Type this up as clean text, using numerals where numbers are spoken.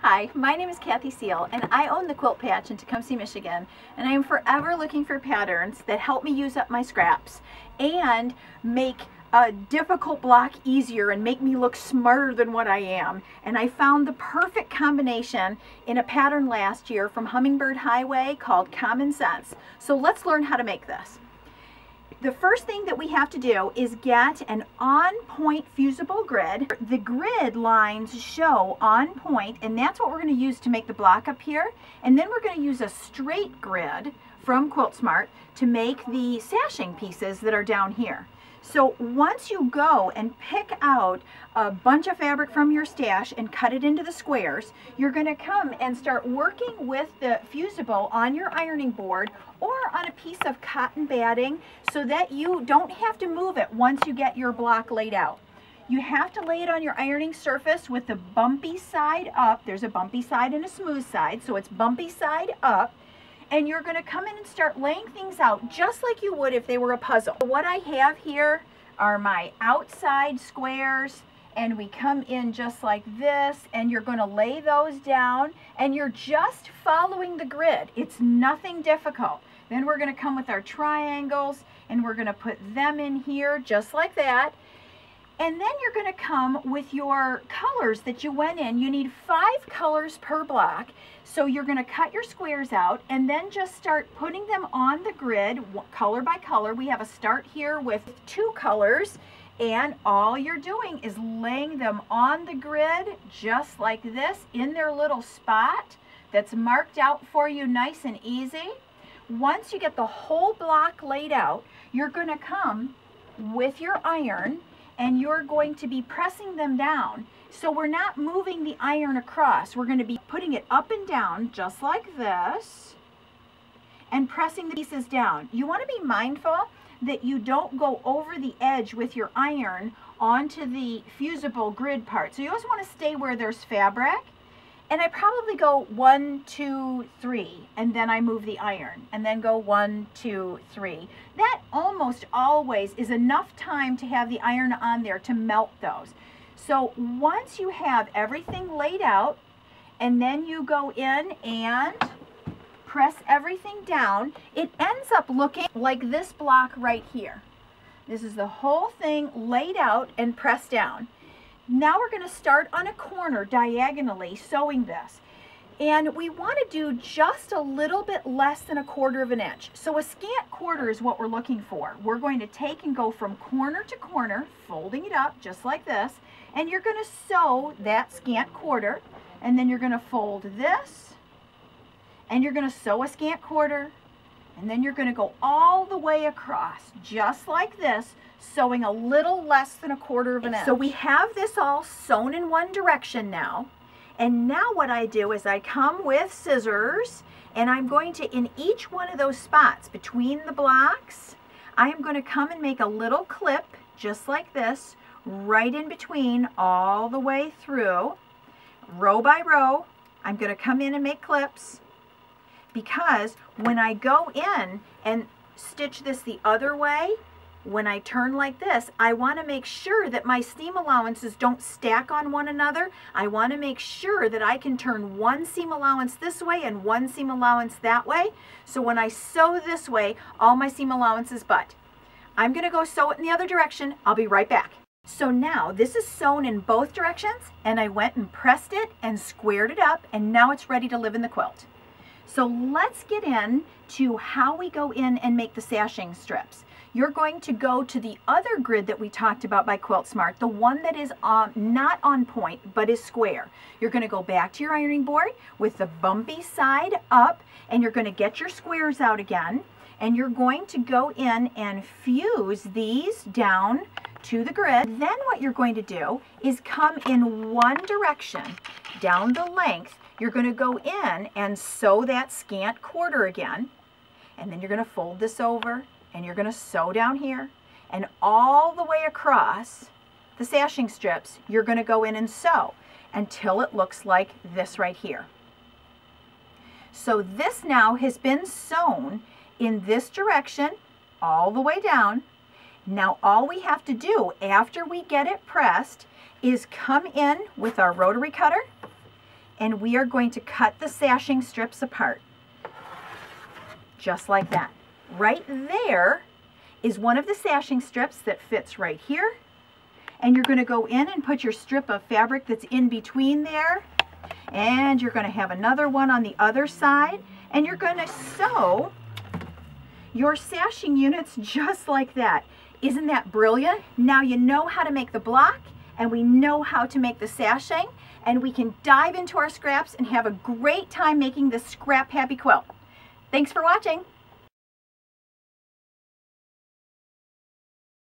Hi, my name is Kathy Seal and I own the Quilt Patch in Tecumseh, Michigan, and I am forever looking for patterns that help me use up my scraps and make a difficult block easier and make me look smarter than what I am. And I found the perfect combination in a pattern last year from Hummingbird Highway called Common Sense. So let's learn how to make this. The first thing that we have to do is get an on-point fusible grid. The grid lines show on point, and that's what we're going to use to make the block up here. And then we're going to use a straight grid from Quilt Smart to make the sashing pieces that are down here. So once you go and pick out a bunch of fabric from your stash and cut it into the squares, you're going to come and start working with the fusible on your ironing board or on a piece of cotton batting so that you don't have to move it once you get your block laid out. You have to lay it on your ironing surface with the bumpy side up. There's a bumpy side and a smooth side, so it's bumpy side up. And you're going to come in and start laying things out just like you would if they were a puzzle. What I have here are my outside squares, and we come in just like this, and you're going to lay those down, and you're just following the grid. It's nothing difficult. Then we're going to come with our triangles, and we're going to put them in here just like that. And then you're going to come with your colors that you went in. You need 5 colors per block. So you're going to cut your squares out and then just start putting them on the grid color by color. We have a start here with 2 colors, and all you're doing is laying them on the grid just like this in their little spot that's marked out for you nice and easy. Once you get the whole block laid out, you're going to come with your iron and you're going to be pressing them down. So we're not moving the iron across. We're going to be putting it up and down just like this and pressing the pieces down. You want to be mindful that you don't go over the edge with your iron onto the fusible grid part. So you always want to stay where there's fabric. And I probably go 1, 2, 3, and then I move the iron, and then go 1, 2, 3. That almost always is enough time to have the iron on there to melt those. So once you have everything laid out, and then you go in and press everything down, it ends up looking like this block right here. This is the whole thing laid out and pressed down. Now we're going to start on a corner diagonally sewing this. And we want to do just a little bit less than 1/4 inch. So a scant quarter is what we're looking for. We're going to take and go from corner to corner, folding it up just like this. And you're going to sew that scant quarter. And then you're going to fold this. And you're going to sew a scant quarter. And then you're going to go all the way across just like this, sewing a little less than 1/4 inch. So we have this all sewn in one direction now. And now what I do is I come with scissors, and I'm going to, in each one of those spots between the blocks, I am going to come and make a little clip just like this, right in between all the way through, row by row. I'm going to come in and make clips, because when I go in and stitch this the other way, when I turn like this, I want to make sure that my seam allowances don't stack on one another. I want to make sure that I can turn one seam allowance this way and one seam allowance that way. So when I sew this way, all my seam allowances butt. I'm going to go sew it in the other direction. I'll be right back. So now this is sewn in both directions, and I went and pressed it and squared it up, and now it's ready to live in the quilt. So let's get in to how we go in and make the sashing strips. You're going to go to the other grid that we talked about by Quilt Smart, the one that is not on point but is square. You're going to go back to your ironing board with the bumpy side up, and you're going to get your squares out again, and you're going to go in and fuse these down to the grid. Then what you're going to do is come in one direction down the length. You're going to go in and sew that scant quarter again, and then you're going to fold this over, and you're going to sew down here, and all the way across the sashing strips, you're going to go in and sew until it looks like this right here. So this now has been sewn in this direction all the way down. Now all we have to do after we get it pressed is come in with our rotary cutter and we are going to cut the sashing strips apart. Just like that. Right there is one of the sashing strips that fits right here. And you're going to go in and put your strip of fabric that's in between there. And you're going to have another one on the other side. And you're going to sew your sashing units just like that. Isn't that brilliant? Now you know how to make the block, and we know how to make the sashing, and we can dive into our scraps and have a great time making this scrap happy quilt. Thanks for watching.